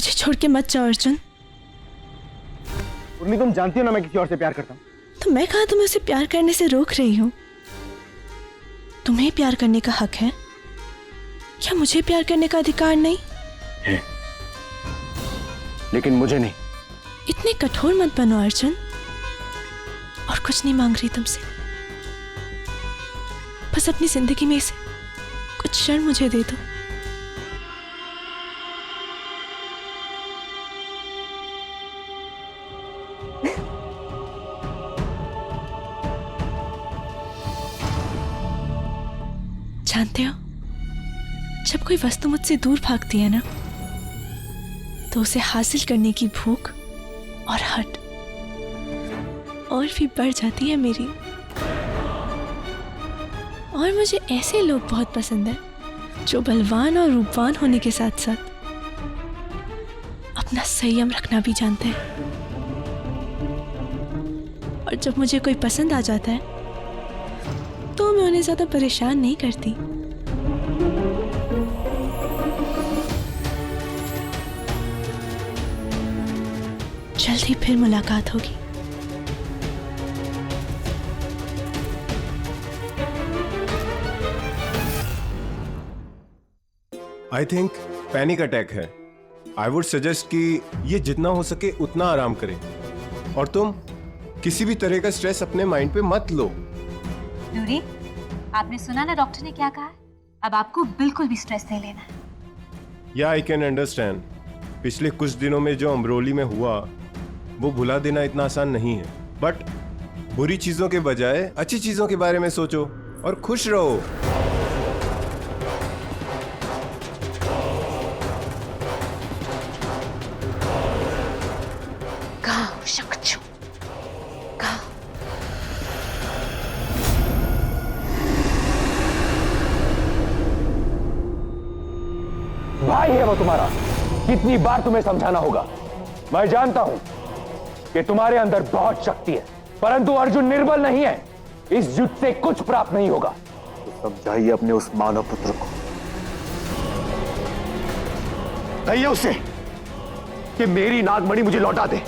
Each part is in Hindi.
मुझे छोड़ के मत जाओ अर्जुन। उर्मी, तुम जानती हो ना मैं किसी और से प्यार करता हूँ। तो मैं कहा तुम्हें उसे प्यार करने से रोक रही हूँ? तुम्हें प्यार करने का हक है, क्या मुझे प्यार करने का अधिकार नहीं है? लेकिन मुझे नहीं। इतने कठोर मत बनो अर्जुन। और कुछ नहीं मांग रही तुमसे, बस अपनी जिंदगी में से कुछ क्षण मुझे दे दो। जानते हो, जब कोई वस्तु मुझसे दूर भागती है ना, तो उसे हासिल करने की भूख और हट और भी बढ़ जाती है मेरी। और मुझे ऐसे लोग बहुत पसंद है जो बलवान और रूपवान होने के साथ साथ अपना संयम रखना भी जानते हैं। और जब मुझे कोई पसंद आ जाता है तो मैं उन्हें ज्यादा परेशान नहीं करती। जल्द ही फिर मुलाकात होगी। आई थिंक पैनिक अटैक है। आई वुड सजेस्ट कि ये जितना हो सके उतना आराम करें, और तुम किसी भी तरह का स्ट्रेस अपने माइंड पे मत लो। नूरी, आपने सुना ना डॉक्टर ने क्या कहा? अब आपको बिल्कुल भी स्ट्रेस नहीं लेना है। या आई कैन अंडरस्टैंड। पिछले कुछ दिनों में जो अमरोली में हुआ वो भुला देना इतना आसान नहीं है, बट बुरी चीजों के बजाय अच्छी चीजों के बारे में सोचो और खुश रहो। भाई है वो तुम्हारा, कितनी बार तुम्हें समझाना होगा। मैं जानता हूं कि तुम्हारे अंदर बहुत शक्ति है, परंतु अर्जुन निर्बल नहीं है। इस युद्ध से कुछ प्राप्त नहीं होगा। तो समझाइए अपने उस मानव पुत्र को, कहिए उसे कि मेरी नागमणि मुझे लौटा दे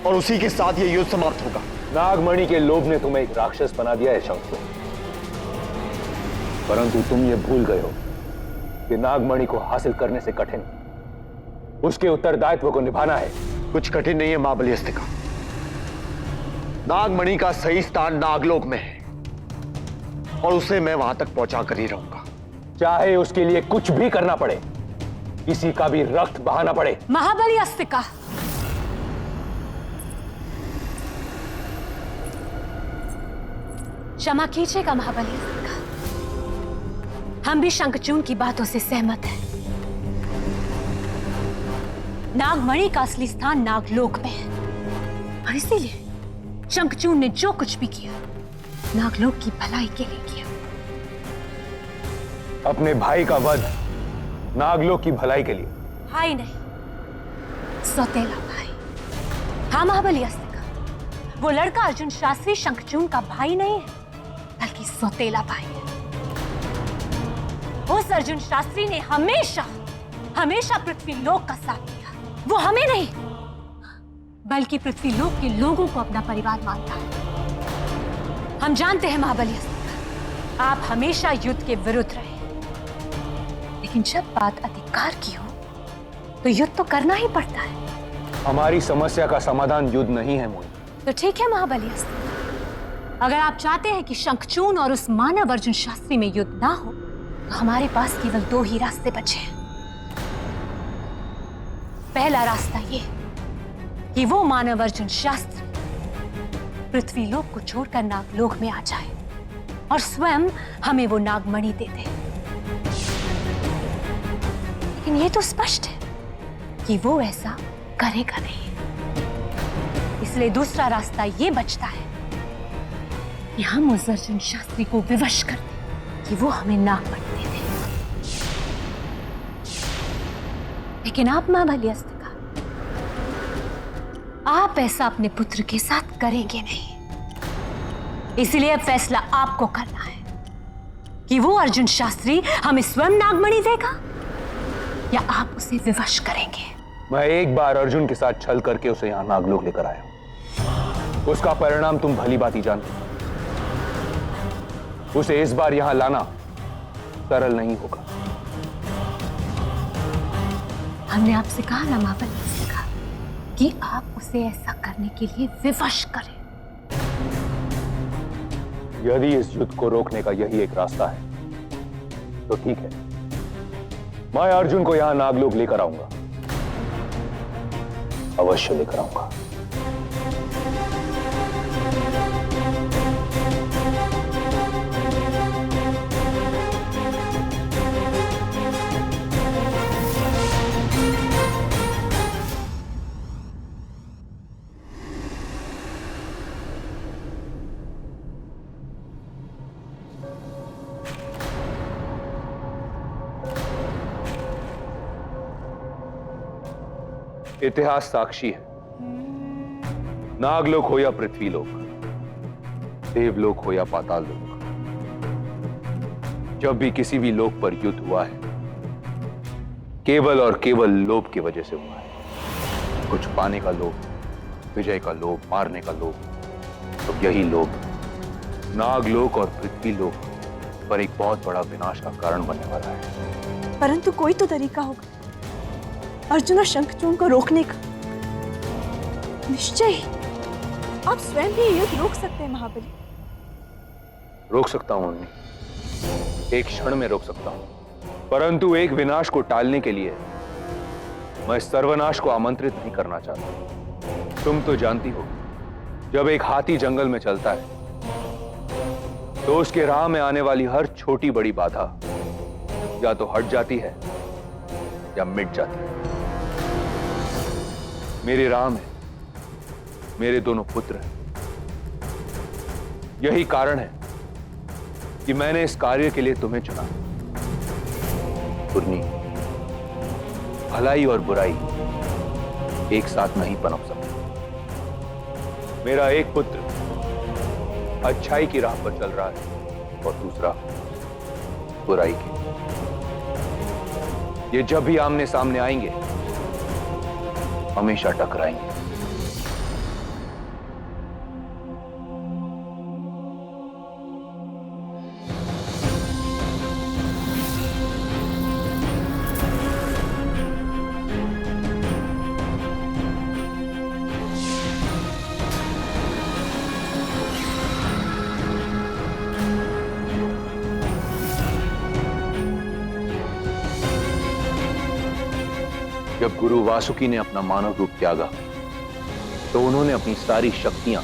और उसी के साथ यह युद्ध समाप्त होगा। नागमणि के लोभ ने तुम्हें एक राक्षस बना दिया है शंकर, परंतु तुम ये भूल गए हो कि नागमणि को हासिल करने से कठिन उसके उत्तरदायित्व को निभाना है। कुछ कठिन नहीं है महाबली अस्तिका। नागमणि का सही स्थान नागलोक में है और उसे मैं वहां तक पहुंचा कर ही रहूंगा, चाहे उसके लिए कुछ भी करना पड़े, किसी का भी रक्त बहाना पड़े। महाबली अस्तिका, क्षमा कीजिएगा महाबली अस्तिका, हम भी शंखचूर्ण की बातों से सहमत हैं। नागमणि का असली स्थान नागलोक में है और इसीलिए शंखचूर्ण ने जो कुछ भी किया नागलोक की भलाई के लिए किया। अपने भाई का वध नागलोक की भलाई के लिए? भाई नहीं, सौतेला भाई। हाँ महाबली अस्तिका, वो लड़का अर्जुन शास्त्री शंखचूर्ण का भाई नहीं है बल्कि सौतेला भाई है। उस अर्जुन शास्त्री ने हमेशा हमेशा पृथ्वीलोक का साथ दिया। वो हमें नहीं बल्कि पृथ्वीलोक के लोगों को अपना परिवार मानता है। हम जानते हैं महाबली अस्तिका, आप हमेशा युद्ध के विरुद्ध रहे, लेकिन जब बात अधिकार की हो तो युद्ध तो करना ही पड़ता है। हमारी समस्या का समाधान युद्ध नहीं है मोहिनी। तो ठीक है महाबली अस्तिका, अगर आप चाहते हैं कि शंखचूर्ण और उस मानव अर्जुन शास्त्री में युद्ध ना हो तो हमारे पास केवल दो ही रास्ते बचे हैं। पहला रास्ता ये कि वो मानव अर्जुन शास्त्री पृथ्वीलोक को छोड़कर नागलोक में आ जाए और स्वयं हमें वो नागमणि दे दे। लेकिन ये तो स्पष्ट है कि वो ऐसा करेगा नहीं, इसलिए दूसरा रास्ता ये बचता है कि हम उस अर्जुन शास्त्री को विवश कर दें कि वो हमें नागमणि दे दे। लेकिन आप महाबली अस्तिका, आप ऐसा अपने पुत्र के साथ करेंगे नहीं, इसलिए अब फैसला आपको करना है कि वो अर्जुन शास्त्री हमें स्वयं नागमणि देगा या आप उसे विवश करेंगे। मैं एक बार अर्जुन के साथ छल करके उसे यहां नागलोक लेकर आया हूं। उसका परिणाम तुम भली भांति जानते हो। उसे इस बार यहां लाना सरल नहीं होगा। हमने आपसे कहा ना महाबली से कहा कि आप उसे ऐसा करने के लिए विवश करें। यदि इस युद्ध को रोकने का यही एक रास्ता है तो ठीक है, मैं अर्जुन को यहां नागलोक लेकर आऊंगा, अवश्य लेकर आऊंगा। इतिहास साक्षी है, नागलोक हो या पृथ्वीलोक, देवलोक हो या पाताल लोक, जब भी किसी भी लोक पर युद्ध हुआ है केवल और केवल लोभ की वजह से हुआ है। कुछ पाने का लोभ, विजय का लोभ, मारने का लोभ। तो यही लोभ नागलोक और पृथ्वीलोक पर एक बहुत बड़ा विनाश का कारण बनने वाला है। परंतु कोई तो तरीका होगा अर्जुन और शंखचूड़ को रोकने का। निश्चय ही आप स्वयं भी युद्ध रोक सकते हैं महाबली। रोक सकता हूं उन्हें, एक क्षण में रोक सकता हूं, परंतु एक विनाश को टालने के लिए मैं सर्वनाश को आमंत्रित नहीं करना चाहता। तुम तो जानती हो, जब एक हाथी जंगल में चलता है तो उसके राह में आने वाली हर छोटी बड़ी बाधा या तो हट जाती है या मिट जाती है। मेरे राह में मेरे दोनों पुत्र हैं। यही कारण है कि मैंने इस कार्य के लिए तुम्हें चुना। पूर्णी, भलाई और बुराई एक साथ नहीं पनप सकती। मेरा एक पुत्र अच्छाई की राह पर चल रहा है और दूसरा बुराई की। ये जब भी आमने सामने आएंगे हमेशा टकराएंगे। जब गुरु वासुकी ने अपना मानव रूप त्यागा तो उन्होंने अपनी सारी शक्तियां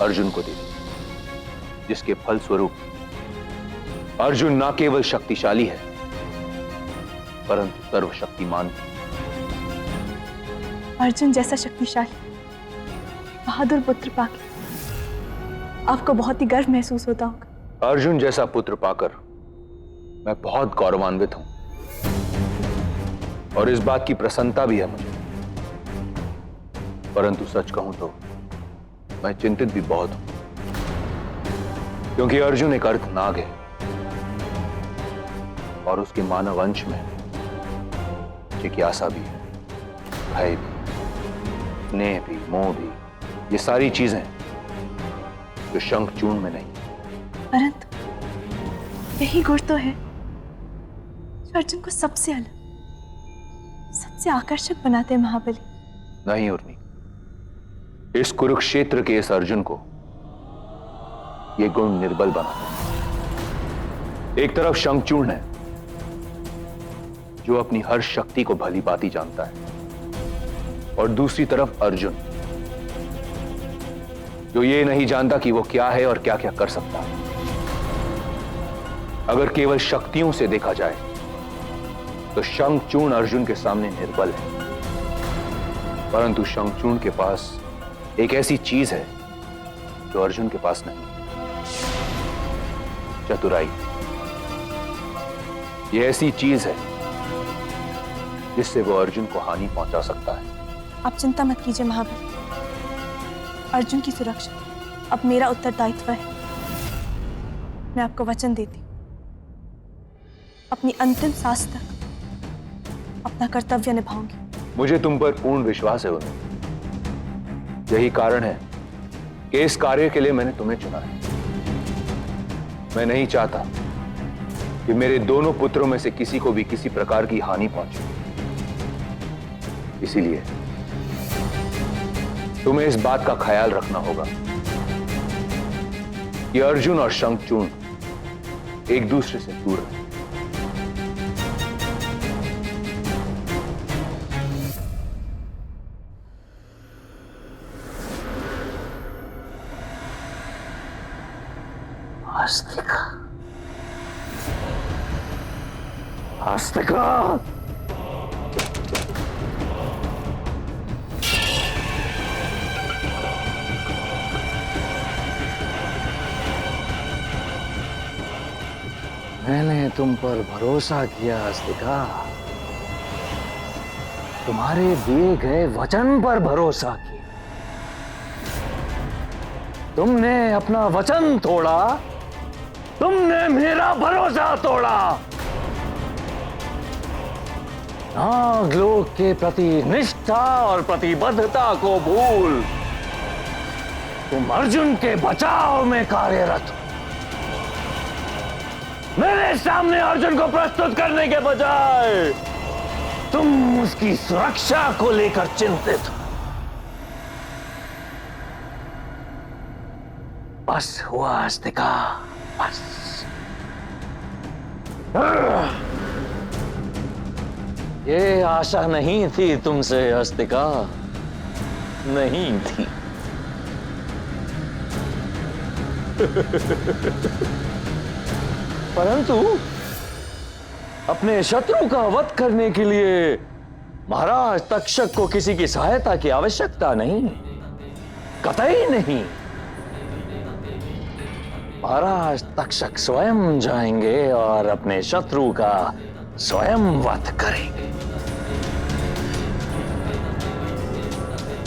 अर्जुन को दी, जिसके फलस्वरूप अर्जुन न केवल शक्तिशाली है परंतु सर्वशक्तिमान भी। अर्जुन जैसा शक्तिशाली बहादुर पुत्र पाके आपको बहुत ही गर्व महसूस होता होगा। अर्जुन जैसा पुत्र पाकर मैं बहुत गौरवान्वित हूं और इस बात की प्रसन्नता भी है मुझे। परंतु सच कहूं तो मैं चिंतित भी बहुत हूं, क्योंकि अर्जुन एक अर्धनाग है और उसके मानव अंश में जिज्ञासा भी है, भय भी, स्नेह भी, मोह भी, ये सारी चीजें जो शंखचूड़ में नहीं। परंतु यही गुण तो है जो अर्जुन को सबसे अलग, सबसे आकर्षक बनाते हैं महाबली। नहीं उर्मी, इस कुरुक्षेत्र के इस अर्जुन को ये गुण निर्बल बनाते। एक तरफ शंखचूड़ है जो अपनी हर शक्ति को भली भांति जानता है, और दूसरी तरफ अर्जुन जो ये नहीं जानता कि वो क्या है और क्या क्या कर सकता है। अगर केवल शक्तियों से देखा जाए तो शंखचूड़ अर्जुन के सामने निर्बल है, परंतु शंखचूड़ के पास एक ऐसी चीज है जो अर्जुन के पास नहीं, चतुराई। ये ऐसी चीज है जिससे वो अर्जुन को हानि पहुंचा सकता है। आप चिंता मत कीजिए महाबली, अर्जुन की सुरक्षा अब मेरा उत्तरदायित्व है। मैं आपको वचन देती हूं, अपनी अंतिम सांस तक अपना कर्तव्य निभाऊंगी। मुझे तुम पर पूर्ण विश्वास है उन्हें। यही कारण है कि इस कार्य के लिए मैंने तुम्हें चुना है। मैं नहीं चाहता कि मेरे दोनों पुत्रों में से किसी को भी किसी प्रकार की हानि पहुंचे। इसीलिए तुम्हें इस बात का ख्याल रखना होगा कि अर्जुन और शंखचूर्ण एक दूसरे से दूर रहे। आस्तिका, आस्तिका, मैंने तुम पर भरोसा किया आस्तिका, तुम्हारे दिए गए वचन पर भरोसा किया। तुमने अपना वचन तोड़ा, तुमने मेरा भरोसा तोड़ा। नागलोक के प्रति निष्ठा और प्रतिबद्धता को भूल तुम अर्जुन के बचाव में कार्यरत हो। मेरे सामने अर्जुन को प्रस्तुत करने के बजाय तुम उसकी सुरक्षा को लेकर चिंतित हो। बस हुआ आस्तिका, बस। ये आशा नहीं थी तुमसे आस्तिका, नहीं थी। परंतु अपने शत्रु का वध करने के लिए महाराज तक्षक को किसी की सहायता की आवश्यकता नहीं, कतई नहीं। महाराज तक्षक स्वयं जाएंगे और अपने शत्रु का स्वयं वध करेंगे।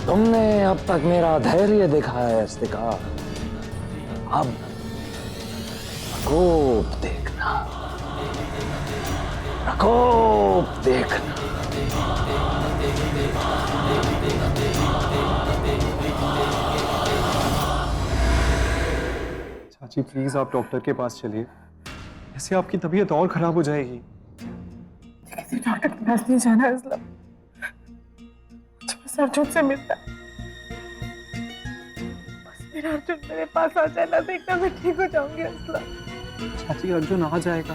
तुमने अब तक मेरा धैर्य दिखाया है आस्तिका, अब प्रकोप देखना, प्रकोप देखना। चाची प्लीज आप डॉक्टर के पास चलिए, ऐसे आपकी तबीयत और खराब हो जाएगी। किसी डॉक्टर के पास नहीं जाना असलम, मुझे बस अर्जुन से मिलना। बस मेरा अर्जुन मेरे पास आ जाए ना, देखना मैं ठीक हो जाऊंगी असलम। चाची अर्जुन आ जाएगा,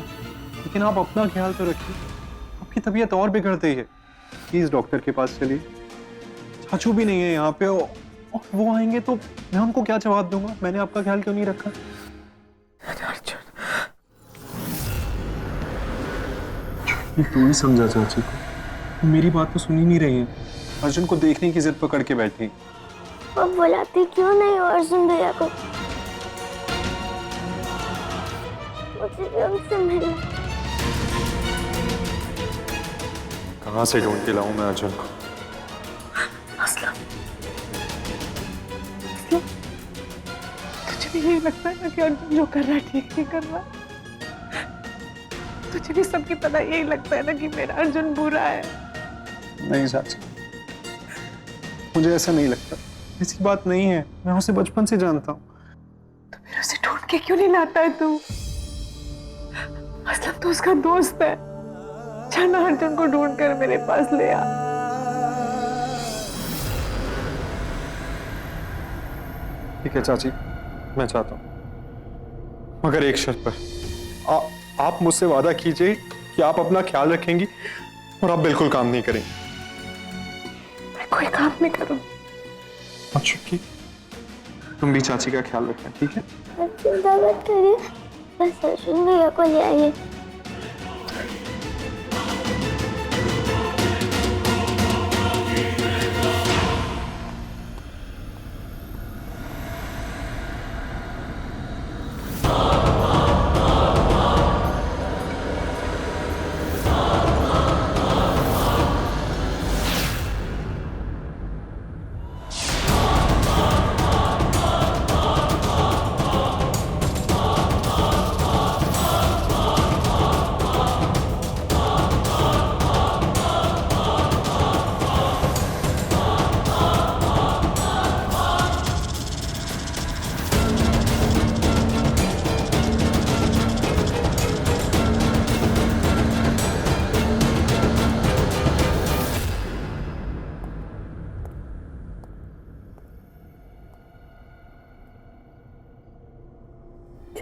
लेकिन आप अपना ख्याल तो रखिए, आपकी तबीयत और बिगड़ रही है। प्लीज डॉक्टर के पास चलिए। चाचू भी नहीं है यहाँ पे और वो आएंगे तो मैं उनको क्या जवाब दूंगा? मैंने आपका ख्याल क्यों नहीं रखा? अर्जुन, तू ही समझा चाची को, वो मेरी बात तो सुन ही नहीं रही है। अर्जुन को देखने की जिद पकड़ के बैठी। अब बुलाती क्यों नहीं हो अर्जुन भैया को? मुझे भी उनसे मिलना। कहाँ से ढूंढ के लाऊं मैं अर्जुन को? असलम, तुझे भी यही लगता है ना कि अर्जुन जो कर रहा है ठीक नहीं कर रहा? तुझे भी सबकी तरह यही लगता है ना कि मेरा अर्जुन बुरा है? नहीं चाची, मुझे ऐसा नहीं लगता। ऐसी बात नहीं है, मैं उसे बचपन से जानता हूँ। तो फिर उसे ढूंढ के क्यों नहीं लाता है तू? असलम तो उसका दोस्त है, जाना अर्जुन को ढूंढ कर मेरे पास ले आ। ठीक है चाची, मैं चाहता हूँ, मगर एक शर्त पर। आप मुझसे वादा कीजिए कि आप अपना ख्याल रखेंगी और आप बिल्कुल काम नहीं करेंगी। मैं कोई काम नहीं करूँ। अच्छा ठीक, तुम भी चाची का ख्याल रखना, ठीक है? चिंता मत करिए, बस अर्जुन भैया को ले आइए।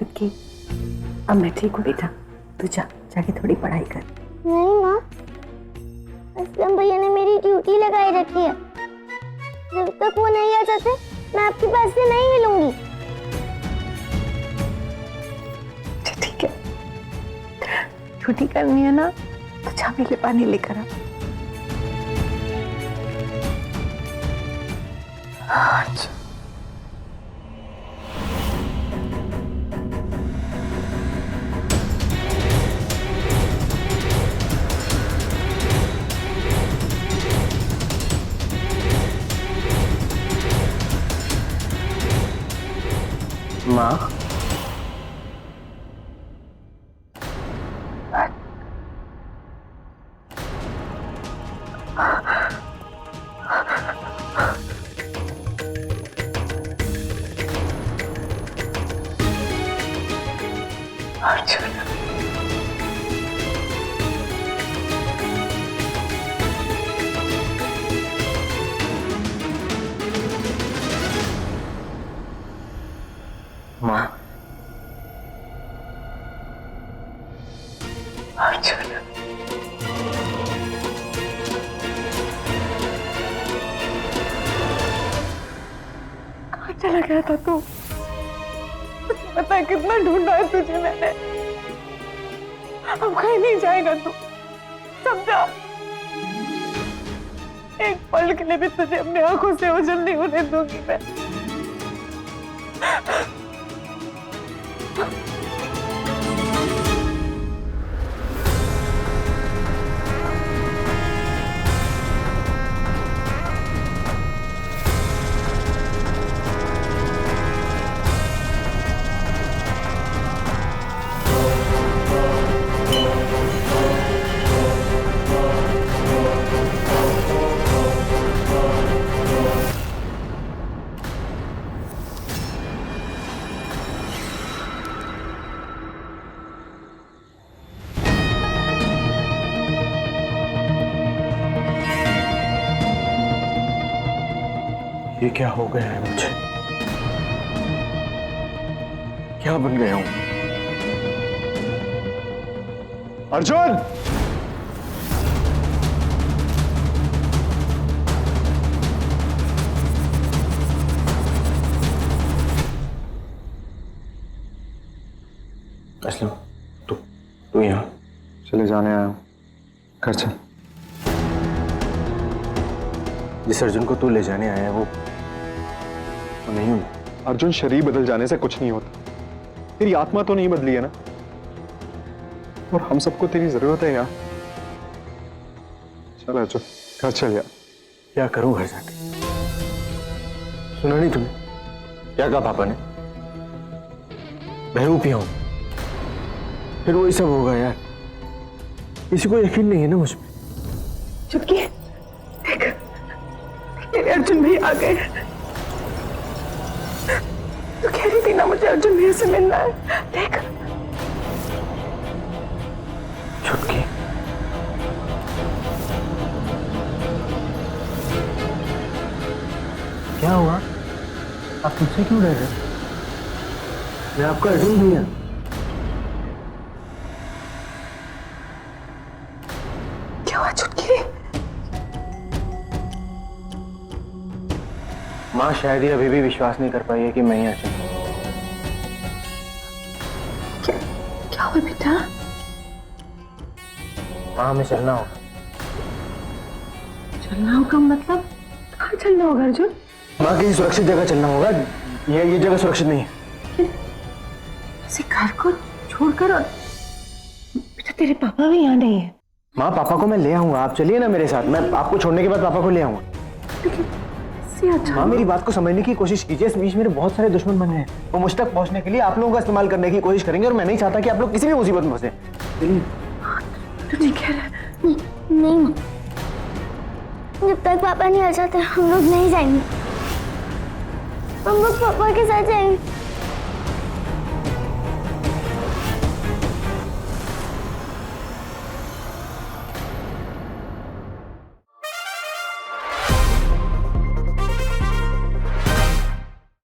चुटकी, अब मैं ठीक हूँ बेटा, तू जाके थोड़ी पढ़ाई कर। नहीं माँ, असलम भैया ने मेरी ड्यूटी लगाई रखी है। जब तक वो नहीं आ जाते मैं आपके पास से नहीं मिलूंगी। ठीक है, छुट्टी करनी है ना तो जा पीले पानी लेकर आ। अच्छा। माँ, माँ, कहाँ चला गया था तू? तुझे पता है कितना ढूंढा है तुझे मैंने। अब कहीं नहीं जाएगा तू, समझा? एक पल के लिए भी तुझे अपनी आंखों से ओझल नहीं होने दूंगी मैं। ये क्या हो गया है मुझे? क्या बन गया हूं? अर्जुन! असलम, तू यहाँ चले जाने आया हूं। घर चल। जिस अर्जुन को तू ले जाने आया है वो नहीं हूं। अर्जुन, शरीर बदल जाने से कुछ नहीं होता। तेरी आत्मा तो नहीं बदली है ना? और हम सबको तेरी जरूरत है यार। चल अर्जुन, घर चल यार। क्या करूं घर जाके? सुना नहीं तुमने क्या कहा पापा ने? बहरूपी हूं, फिर वही सब होगा यार। किसी को यकीन नहीं है ना मुझ पे। चुटकी, देख मेरे अर्जुन भैया आ गए। तू कह रही थी ना मुझे अर्जुन भैया से मिलना है, देख। छुटकी, क्या हुआ? आप मुझसे क्यों डर रहे? मैं आपका अर्जुन भैया। क्या हुआ चुटकी? माँ शायद ही अभी भी विश्वास नहीं कर पाई है कि मैं ही अर्जुन हूं। क्या हुआ बेटा? माँ हमें चलना होगा। चलना होगा मतलब? कहाँ चलना होगा अर्जुन? माँ किसी सुरक्षित जगह चलना होगा। ये जगह सुरक्षित नहीं है। इसी घर को छोड़कर। और बेटा तेरे पापा भी यहाँ नहीं है। माँ पापा को मैं ले आऊंगा, आप चलिए ना मेरे साथ। मैं आपको छोड़ने के बाद पापा को ले आऊंगा। माँ मेरी बात को समझने की कोशिश कीजिए। इस बीच मेरे बहुत सारे दुश्मन बने हैं। वो मुझ तक पहुंचने के लिए आप लोगों का इस्तेमाल करने की कोशिश करेंगे और मैं नहीं चाहता कि आप लोग किसी भी मुसीबत में फंसे। तू ठीक कह रहा है? नहीं माँ, जब तक पापा नहीं आ जाते हम लोग नहीं जाएंगे। हम लोग पापा के साथ जाएंगे।